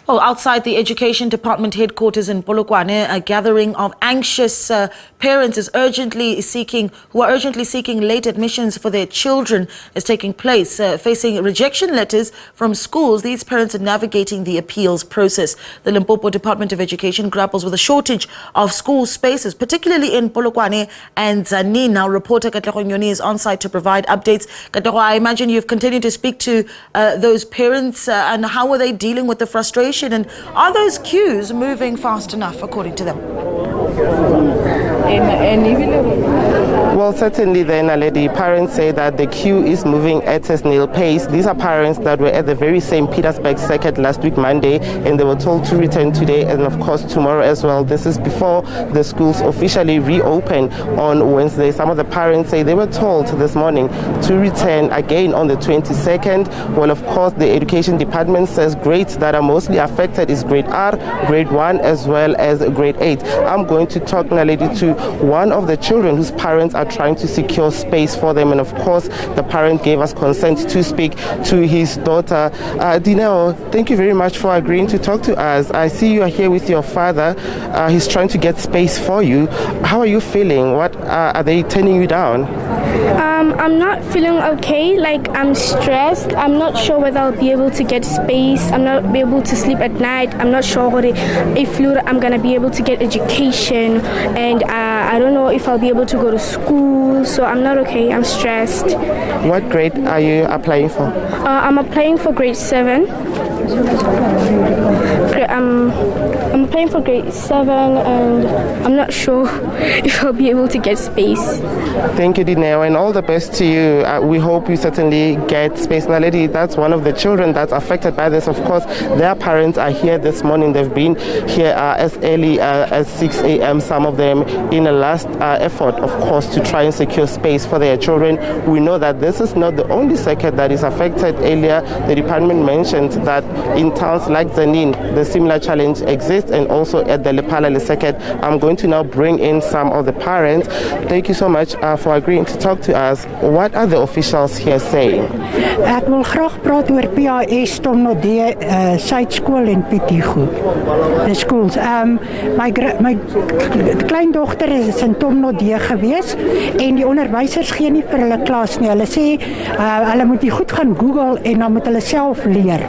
Well, outside the Education Department headquarters in Polokwane, a gathering of anxious parents who are urgently seeking late admissions for their children is taking place. Facing rejection letters from schools, these parents are navigating the appeals process. The Limpopo Department of Education grapples with a shortage of school spaces, particularly in Polokwane and Tzaneen. Now, reporter Katlego Nyoni is on site to provide updates. Katlego, I imagine you've continued to speak to those parents, and how are they dealing with the frustration? And are those queues moving fast enough, according to them? Well, certainly then, Naledi, parents say that the queue is moving at a snail pace. These are parents that were at the very same Petersburg circuit last week, Monday, and they were told to return today and, of course, tomorrow as well. This is before the schools officially reopen on Wednesday. Some of the parents say they were told this morning to return again on the 22nd. Well, of course, the Education Department says grades that are mostly affected is grade R, grade 1, as well as grade 8. I'm going to talk, Naledi, to one of the children whose parents are trying to secure space for them, and of course the parent gave us consent to speak to his daughter. Dineo, thank you very much for agreeing to talk to us. I see you are here with your father. He's trying to get space for you. How are you feeling? What are they turning you down? I'm not feeling okay. Like, I'm stressed. I'm not sure whether I'll be able to get space. I'm not be able to sleep at night. I'm not sure if I'm gonna be able to get education, and I don't know if I'll be able to go to school. So I'm not okay. I'm stressed. What grade are you applying for? I'm applying for grade 7. I'm applying for grade 7, and I'm not sure if I'll be able to get space. Thank you, Dineo, and all the best to you. We hope you certainly get space. Now, lady, that's one of the children that's affected by this. Of course, their parents are here this morning. They've been here as early as 6 a.m., some of them, in a last effort, of course, to try and secure space for their children. We know that this is not the only circuit that is affected. Earlier, the department mentioned that in towns like Tzaneen, the similar challenge exists, and also at the Lephalale circuit. I'm going to now bring in some of the parents. Thank you so much for agreeing to talk to us. What are the officials here saying? Ek wil graag praat oor PAS Tomnodé Suidskool en Pietigo. The schools. My kleindogter is in Tomnodé gewees en die onderwysers gee nie vir hulle klas nie. Hulle sê hulle moet goed gaan Google en dan moet hulle self leer.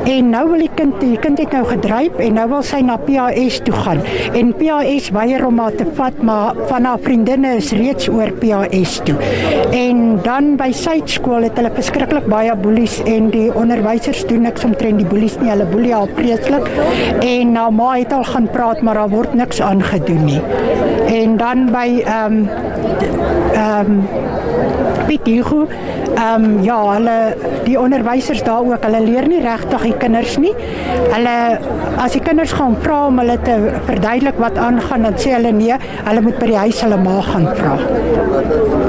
En nou wil die kind het nou gedryf en nou wil sy na PAS toe gaan. En PAS weier om haar te vat, maar van haar vriendinne is reeds oor PAS toe. En dan by Suidskool het hulle verskriklik baie boelies en die onderwysers doen niks omtrent die boelies nie. Hulle boelie haar vreeslik en nou ma het al gaan praat, maar daar word niks aangedoen nie. En dan by Pietigo, ja, die onderwysers daar ook, hulle leer nie regtig die kinders nie. As die kinders gaan vra om hulle te verduidelik wat aangaan, dan sê hulle nee, hulle moet by die huis hulle ma gaan vra.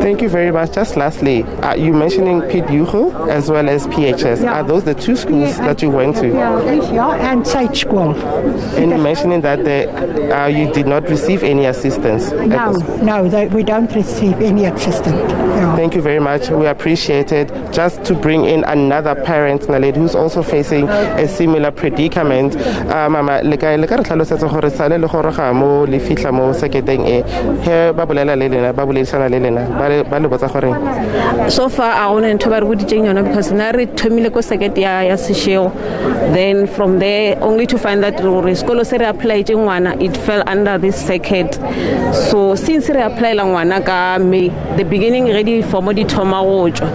Thank you very much. Just lastly, are you mentioning Pietigo as well as PHS? Yeah. Are those the two schools that you went to? Yeah, and Suidskool. And you mentioning that you did not receive any assistance? No, we don't receive any assistance. Yeah. Thank you very much. We appreciate it. Just to bring in another parent, Naledi, who's also facing a similar predicament. Mama, le ka re tlhalosetsa gore sale le gore ga mo le fitla mo seketeng e he ba bolela le lena ba boledisana le lena ba le botsa gore so far I want to ba re boditseng yona because na re thomile ko sekete ya Seshego. Then from there only to find that sekolo se re apply teng ngwana it fell under this circuit. So since re apply la ngwana ka May, the beginning ready for mo di thoma go tswa.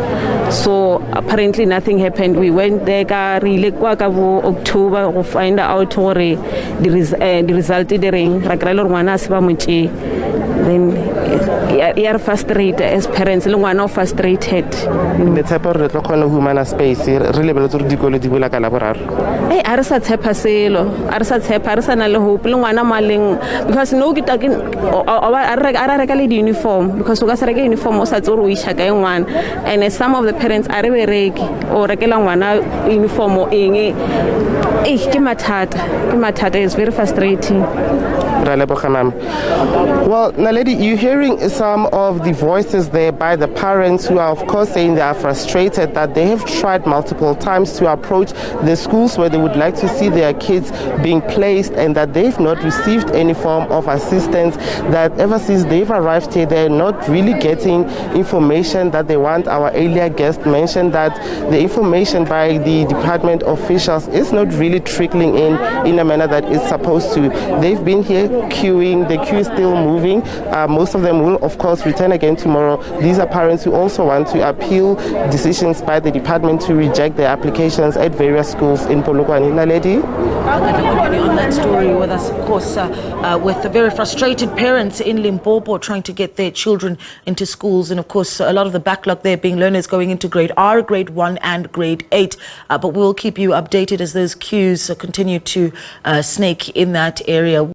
So apparently nothing happened. We went there ka re ile kwa ka bo October go find out gore the result the ring ra kra le ngwana se ba motse. Then you are frustrated as parents, le ngwana o frustrated. Le tshepa re tlo khona humana space re lebeletse re dikolo di bula ka la boraro. A re sa tshepa selo, a re sa tshepa, re sa na le hope le ngwana maleng because no kita ke a reka le uniform because o ka se reka uniform o sa tsore o isha ka ngwana, and some of the parents are bereki o rekela ngwana uniform o eng ke mathata is very frustrating. Well, Naledi, you're hearing some of the voices there by the parents who are, of course, saying they are frustrated that they have tried multiple times to approach the schools where they would like to see their kids being placed and that they've not received any form of assistance, that ever since they've arrived here, they're not really getting information that they want. Our earlier guest mentioned that the information by the department officials is not really trickling in a manner that it's supposed to. They've been here queuing, the queue is still moving. Most of them will, of course, return again tomorrow. These are parents who also want to appeal decisions by the department to reject their applications at various schools in Polokwane. Naledi? On that story with us, of course, with the very frustrated parents in Limpopo trying to get their children into schools, and of course a lot of the backlog there being learners going into grade R, grade 1 and grade 8. But we'll keep you updated as those queues continue to snake in that area.